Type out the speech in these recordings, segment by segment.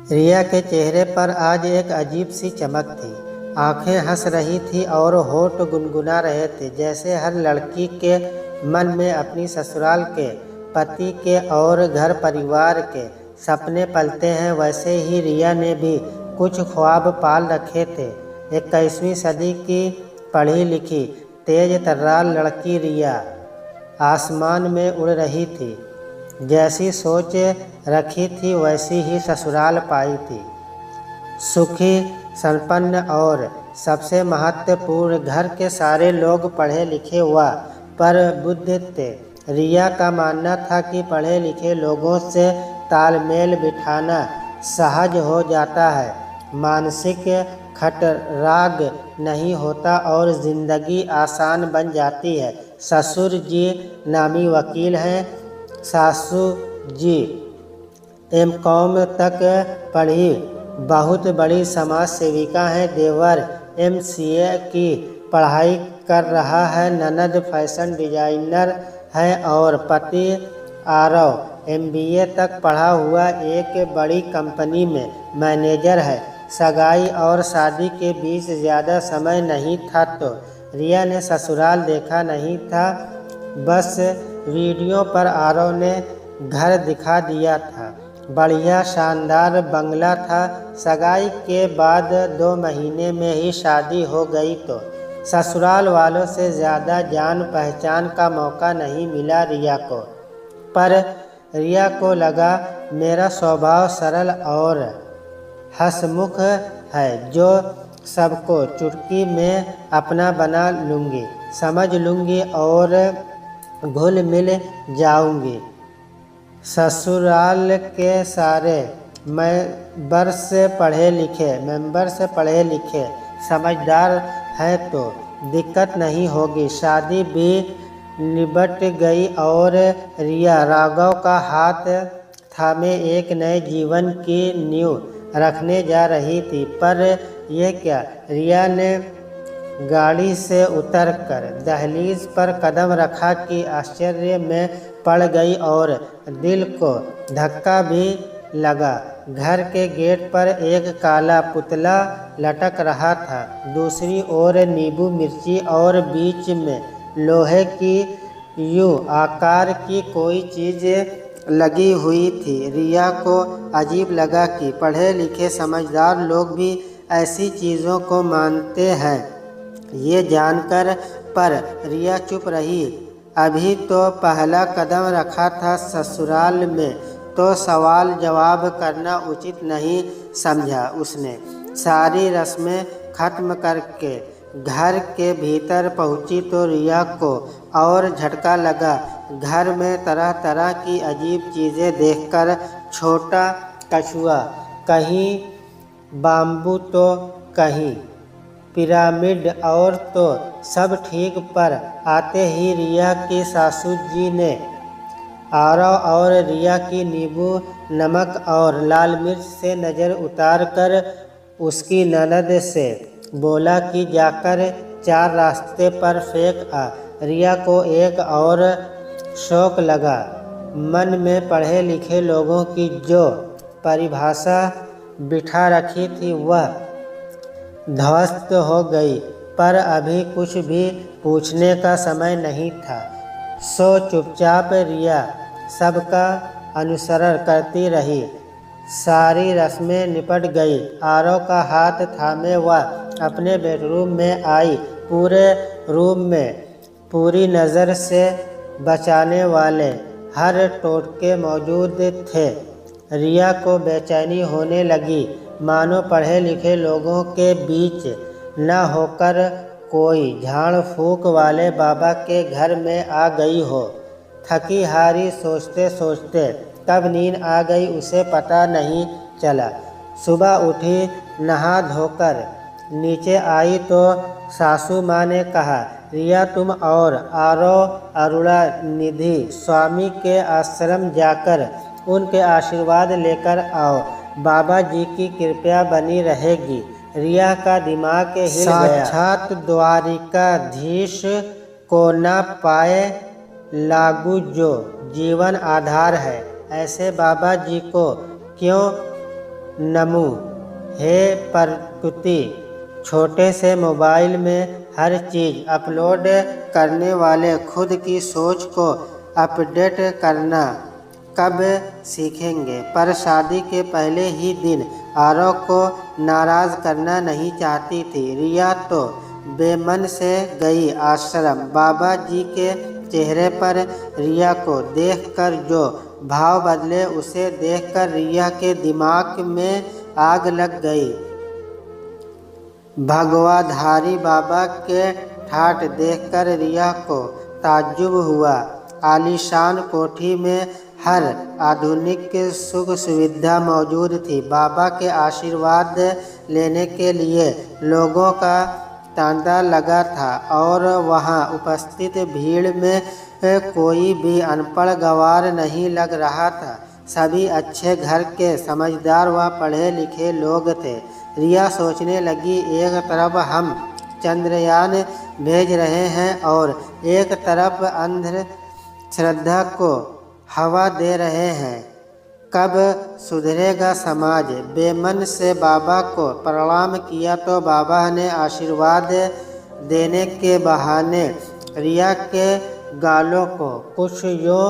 रिया के चेहरे पर आज एक अजीब सी चमक थी। आंखें हंस रही थी और होठ गुनगुना रहे थे, जैसे हर लड़की के मन में अपनी ससुराल के, पति के और घर परिवार के सपने पलते हैं। वैसे ही रिया ने भी कुछ ख्वाब पाल रखे थे। 21वीं सदी की पढ़ी लिखी तेज तर्रार लड़की रिया आसमान में उड़ रही थी। जैसी सोच रखी थी वैसी ही ससुराल पाई थी। सुखी, संपन्न और सबसे महत्वपूर्ण, घर के सारे लोग पढ़े लिखे व प्रबुद्ध थे। रिया का मानना था कि पढ़े लिखे लोगों से तालमेल बिठाना सहज हो जाता है, मानसिक खटराग नहीं होता और ज़िंदगी आसान बन जाती है। ससुर जी नामी वकील हैं, सासू जी एम.कॉम तक पढ़ी बहुत बड़ी समाज सेविका हैं, देवर एम.सी.ए की पढ़ाई कर रहा है, ननद फैशन डिजाइनर है और पति आरव एम.बी.ए तक पढ़ा हुआ एक बड़ी कंपनी में मैनेजर है। सगाई और शादी के बीच ज़्यादा समय नहीं था तो रिया ने ससुराल देखा नहीं था, बस वीडियो पर आरव ने घर दिखा दिया था। बढ़िया शानदार बंगला था। सगाई के बाद 2 महीने में ही शादी हो गई तो ससुराल वालों से ज़्यादा जान पहचान का मौका नहीं मिला रिया को। पर रिया को लगा मेरा स्वभाव सरल और हंसमुख है, जो सबको चुटकी में अपना बना लूँगी, समझ लूँगी और घुल मिल जाऊँगी। ससुराल के सारे मेंबर से पढ़े लिखे समझदार हैं तो दिक्कत नहीं होगी। शादी भी निबट गई और रिया राघव का हाथ थामे एक नए जीवन की नींव रखने जा रही थी। पर यह क्या, रिया ने गाड़ी से उतरकर दहलीज पर कदम रखा कि आश्चर्य में पड़ गई और दिल को धक्का भी लगा। घर के गेट पर एक काला पुतला लटक रहा था, दूसरी ओर नींबू मिर्ची और बीच में लोहे की यू आकार की कोई चीज़ लगी हुई थी। रिया को अजीब लगा कि पढ़े लिखे समझदार लोग भी ऐसी चीज़ों को मानते हैं। ये जानकर पर रिया चुप रही। अभी तो पहला कदम रखा था ससुराल में, तो सवाल जवाब करना उचित नहीं समझा उसने। सारी रस्में खत्म करके घर के भीतर पहुंची तो रिया को और झटका लगा। घर में तरह तरह की अजीब चीज़ें देखकर, छोटा कछुआ, कहीं बाम्बू तो कहीं पिरामिड, और तो सब ठीक। पर आते ही रिया की सासू जी ने आरव और रिया की नींबू, नमक और लाल मिर्च से नज़र उतार कर उसकी ननद से बोला कि जाकर 4 रास्ते पर फेंक आ। रिया को एक और शौक लगा। मन में पढ़े लिखे लोगों की जो परिभाषा बिठा रखी थी वह ध्वस्त हो गई। पर अभी कुछ भी पूछने का समय नहीं था, सो चुपचाप रिया सबका अनुसरण करती रही। सारी रस्में निपट गई। आरव का हाथ थामे वह अपने बेडरूम में आई। पूरे रूम में पूरी नज़र से बचाने वाले हर टोटके मौजूद थे। रिया को बेचैनी होने लगी, मानो पढ़े लिखे लोगों के बीच न होकर कोई झाड़ फूक वाले बाबा के घर में आ गई हो। थकी हारी सोचते सोचते कब नींद आ गई उसे पता नहीं चला। सुबह उठी, नहा धोकर नीचे आई तो सासू माँ ने कहा, रिया तुम और आरव अरुणानिधि स्वामी के आश्रम जाकर उनके आशीर्वाद लेकर आओ, बाबा जी की कृपा बनी रहेगी। रिया का दिमाग हिल गया। साक्षात द्वारिकाधीश को न पाए लागू जो जीवन आधार है, ऐसे बाबा जी को क्यों नमो हे प्रकृति, छोटे से मोबाइल में हर चीज़ अपलोड करने वाले खुद की सोच को अपडेट करना कब सीखेंगे। पर शादी के पहले ही दिन आरव को नाराज़ करना नहीं चाहती थी। रिया तो बेमन से गई आश्रम। बाबा जी के चेहरे पर रिया को देखकर जो भाव बदले, उसे देखकर रिया के दिमाग में आग लग गई। भगवाधारी बाबा के ठाठ देखकर रिया को ताज्जुब हुआ। आलीशान कोठी में हर आधुनिक सुख सुविधा मौजूद थी। बाबा के आशीर्वाद लेने के लिए लोगों का तांता लगा था और वहां उपस्थित भीड़ में कोई भी अनपढ़ गंवार नहीं लग रहा था। सभी अच्छे घर के समझदार व पढ़े लिखे लोग थे। रिया सोचने लगी, एक तरफ हम चंद्रयान भेज रहे हैं और एक तरफ अंध श्रद्धा को हवा दे रहे हैं। कब सुधरेगा समाज। बेमन से बाबा को प्रणाम किया तो बाबा ने आशीर्वाद देने के बहाने रिया के गालों को कुछ यूँ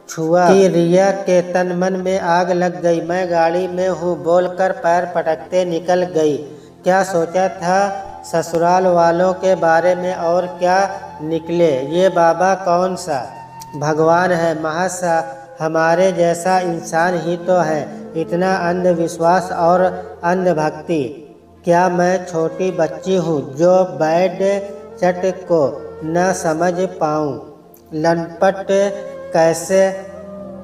छुआ कि रिया के तन मन में आग लग गई। मैं गाड़ी में हूँ बोलकर पैर पटकते निकल गई। क्या सोचा था ससुराल वालों के बारे में और क्या निकले। ये बाबा कौन सा भगवान है, महज हमारे जैसा इंसान ही तो है। इतना अंधविश्वास और अंधभक्ति। क्या मैं छोटी बच्ची हूँ जो बैड चट को न समझ पाऊँ। लनपट कैसे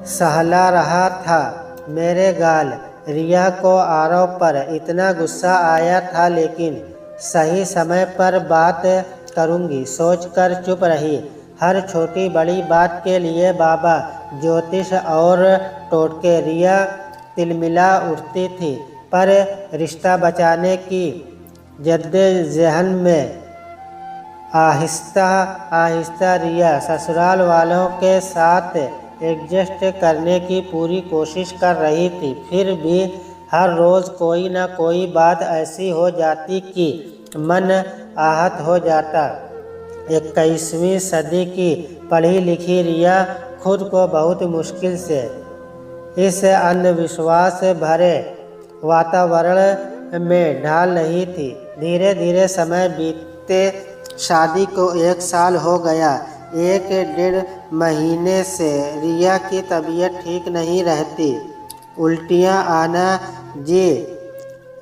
सहला रहा था मेरे गाल। रिया को आरव पर इतना गुस्सा आया था, लेकिन सही समय पर बात करूँगी सोचकर चुप रही। हर छोटी बड़ी बात के लिए बाबा, ज्योतिष और टोटके। रिया तिलमिला उठती थी, पर रिश्ता बचाने की जद्दोजहद में आहिस्ता आहिस्ता रिया ससुराल वालों के साथ एडजस्ट करने की पूरी कोशिश कर रही थी। फिर भी हर रोज़ कोई ना कोई बात ऐसी हो जाती कि मन आहत हो जाता। 21वीं सदी की पढ़ी लिखी रिया खुद को बहुत मुश्किल से इस अंधविश्वास भरे वातावरण में ढाल रही थी। धीरे धीरे समय बीतते शादी को 1 साल हो गया। 1-1.5 महीने से रिया की तबीयत ठीक नहीं रहती। उल्टियाँ आना, जी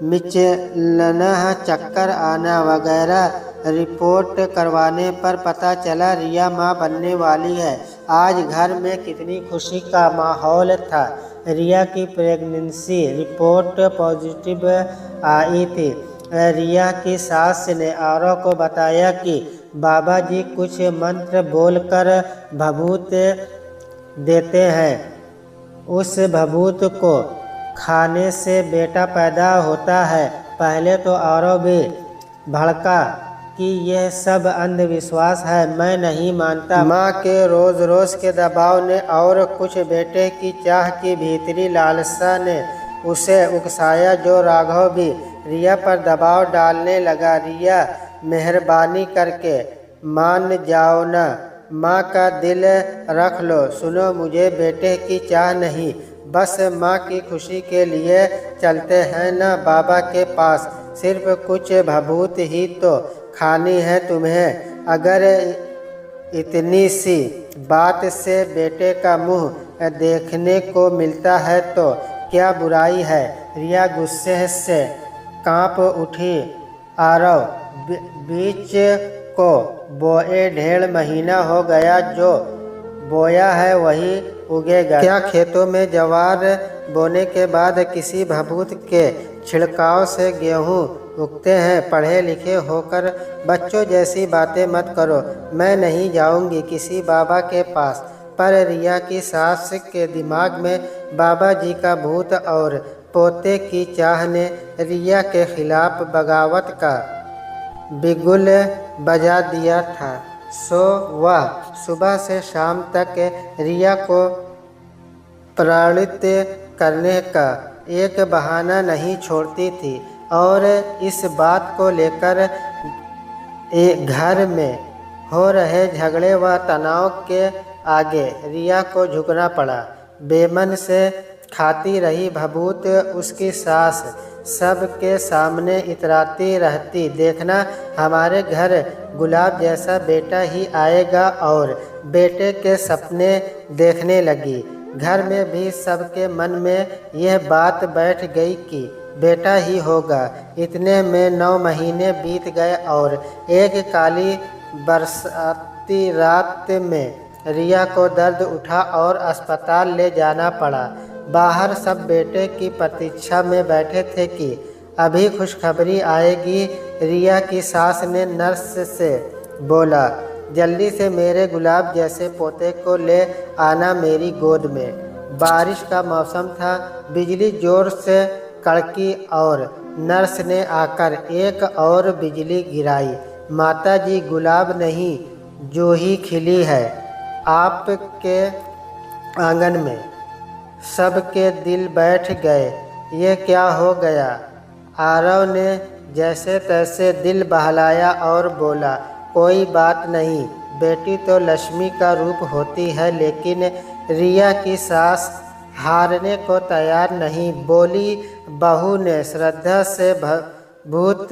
मिचलना, चक्कर आना वगैरह। रिपोर्ट करवाने पर पता चला रिया माँ बनने वाली है। आज घर में कितनी खुशी का माहौल था। रिया की प्रेगनेंसी रिपोर्ट पॉजिटिव आई थी। रिया की सास ने आरव को बताया कि बाबा जी कुछ मंत्र बोलकर भभूत देते हैं। उस भभूत को खाने से बेटा पैदा होता है। पहले तो आरव भी भड़का कि यह सब अंधविश्वास है, मैं नहीं मानता। माँ के रोज़ रोज़ के दबाव ने और कुछ बेटे की चाह की भीतरी लालसा ने उसे उकसाया, जो राघव भी रिया पर दबाव डालने लगा। रिया, मेहरबानी करके मान जाओ ना, माँ का दिल रख लो। सुनो, मुझे बेटे की चाह नहीं, बस माँ की खुशी के लिए चलते हैं ना बाबा के पास। सिर्फ कुछ भभूत ही तो खानी है तुम्हें। अगर इतनी सी बात से बेटे का मुंह देखने को मिलता है तो क्या बुराई है। रिया गुस्से से कांप उठी। आरव, बीज को बोए 1.5 महीना हो गया, जो बोया है वही उगेगा। क्या खेतों में ज्वार बोने के बाद किसी भभूत के छिड़काव से गेहूँ उगते हैं। पढ़े लिखे होकर बच्चों जैसी बातें मत करो। मैं नहीं जाऊंगी किसी बाबा के पास। पर रिया की सास के दिमाग में बाबा जी का भूत और पोते की चाह ने रिया के खिलाफ बगावत का बिगुल बजा दिया था। सो वह सुबह से शाम तक रिया को प्रताड़ित करने का एक बहाना नहीं छोड़ती थी और इस बात को लेकर घर में हो रहे झगड़े व तनाव के आगे रिया को झुकना पड़ा। बेमन से खाती रही भभूत उसकी सास सबके सामने इतराती रहती, देखना हमारे घर गुलाब जैसा बेटा ही आएगा, और बेटे के सपने देखने लगी। घर में भी सबके मन में यह बात बैठ गई कि बेटा ही होगा। इतने में 9 महीने बीत गए और एक काली बरसाती रात में रिया को दर्द उठा और अस्पताल ले जाना पड़ा। बाहर सब बेटे की प्रतीक्षा में बैठे थे कि अभी खुशखबरी आएगी। रिया की सास ने नर्स से बोला, जल्दी से मेरे गुलाब जैसे पोते को ले आना मेरी गोद में। बारिश का मौसम था, बिजली जोर से कड़की और नर्स ने आकर एक और बिजली गिराई। माताजी, गुलाब नहीं जूही खिली है आपके आंगन में। सबके दिल बैठ गए, ये क्या हो गया? आरव ने जैसे तैसे दिल बहलाया और बोला, कोई बात नहीं, बेटी तो लक्ष्मी का रूप होती है। लेकिन रिया की सास हारने को तैयार नहीं, बोली, बहू ने श्रद्धा से भूत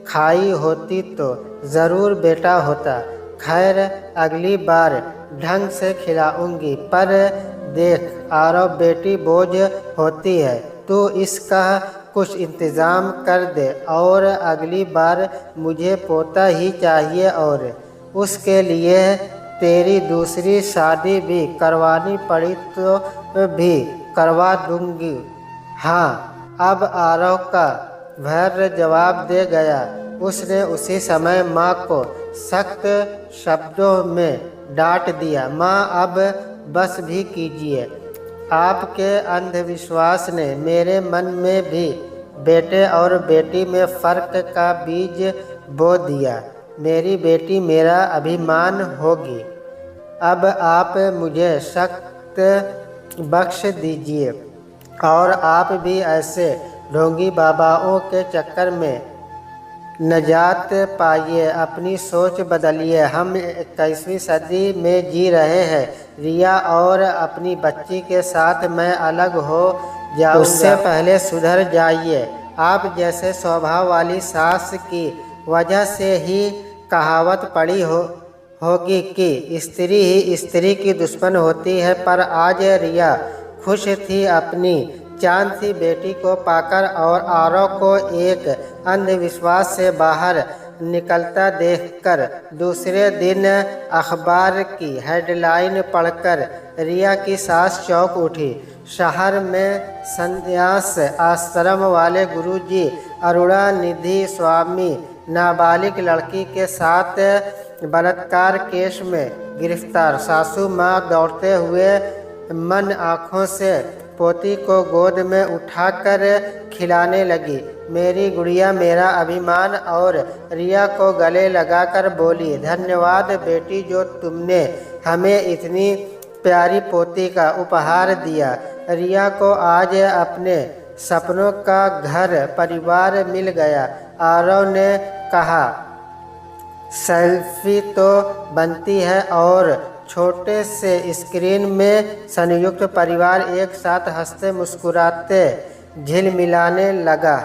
खाई होती तो ज़रूर बेटा होता। खैर अगली बार ढंग से खिलाऊंगी, पर देख आरव, बेटी बोझ होती है, तू इसका कुछ इंतज़ाम कर दे, और अगली बार मुझे पोता ही चाहिए, और उसके लिए तेरी दूसरी शादी भी करवानी पड़ी तो भी करवा दूंगी। हाँ, अब आरव का भैर्य जवाब दे गया। उसने उसी समय माँ को सख्त शब्दों में डांट दिया, माँ अब बस भी कीजिए। आपके अंधविश्वास ने मेरे मन में भी बेटे और बेटी में फ़र्क का बीज बो दिया। मेरी बेटी मेरा अभिमान होगी। अब आप मुझे शक्ति बख्श दीजिए, और आप भी ऐसे ढोंगी बाबाओं के चक्कर में नजात पाइए, अपनी सोच बदलिए। हम 21वीं सदी में जी रहे हैं। रिया और अपनी बच्ची के साथ मैं अलग हो जाऊंगा, उससे पहले सुधर जाइए। आप जैसे स्वभाव वाली सास की वजह से ही कहावत पड़ी होगी कि स्त्री ही स्त्री की दुश्मन होती है, पर आज रिया खुश थी अपनी चांद सी बेटी को पाकर, और आरव को एक अंधविश्वास से बाहर निकलता देखकर। दूसरे दिन अखबार की हेडलाइन पढ़कर रिया की सास चौंक उठी। शहर में संन्यास आश्रम वाले गुरुजी अरुणानिधि स्वामी नाबालिग लड़की के साथ बलात्कार केस में गिरफ्तार। सासू माँ दौड़ते हुए मन आँखों से पोती को गोद में उठाकर खिलाने लगी, मेरी गुड़िया मेरा अभिमान, और रिया को गले लगाकर बोली, धन्यवाद बेटी जो तुमने हमें इतनी प्यारी पोती का उपहार दिया। रिया को आज अपने सपनों का घर परिवार मिल गया। आरव ने कहा, सेल्फी तो बनती है, और छोटे से स्क्रीन में संयुक्त परिवार एक साथ हंसते मुस्कुराते झिलमिलाने लगा।